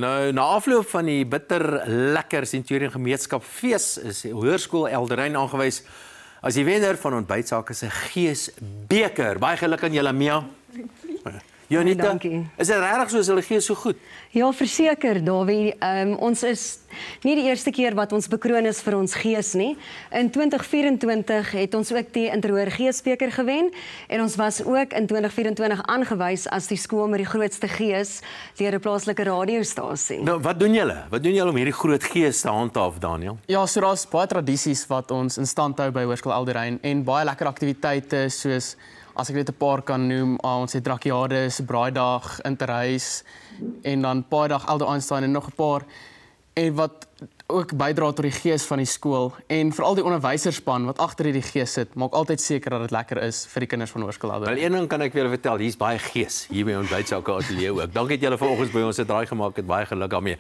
Nou, na afloop van die bitter lekker Centurion Gemeenskap fees is Hoërskool Elderein aangewys as die wenner van ontbytsake se geesbeker. Baie geluk aan julle, Mia. Janita, Dankie. is dit regtig soos hulle gees so goed? Ja, verseker, Dawie. Ons is nie die eerste keer wat ons bekroon is vir ons gees nie. In 2024 het ons ook die Interhoor Geesbeker gewen en ons was ook in 2024 aangewys as die skool met die grootste gees deur 'n plaaslike radiostasie. Nou, wat doen julle? Wat doen julle om hierdie groot gees te handhaaf, Daniel? Ja, so daar's baie tradisies wat ons in stand hou by Hoërskool Elderein en baie lekker aktiwiteite soos as ek net 'n paar kan noem, ons het Drakiades, Braaidag, Interhuis en dan Paaidag, Elder Einstein en nog 'n paar. En wat ook bydra tot die gees van die skool en veral die onderwyserspan wat agter hierdie gees sit, maak altyd seker dat dit lekker is vir die kinders van Hoërskool Elderein. Wel, een ding kan ek vir julle vertel, hier's baie gees hier by ontbytsake ateljee ook. Dankie dat julle vanoggend by ons 'n draai gemaak het. Baie geluk daarmee.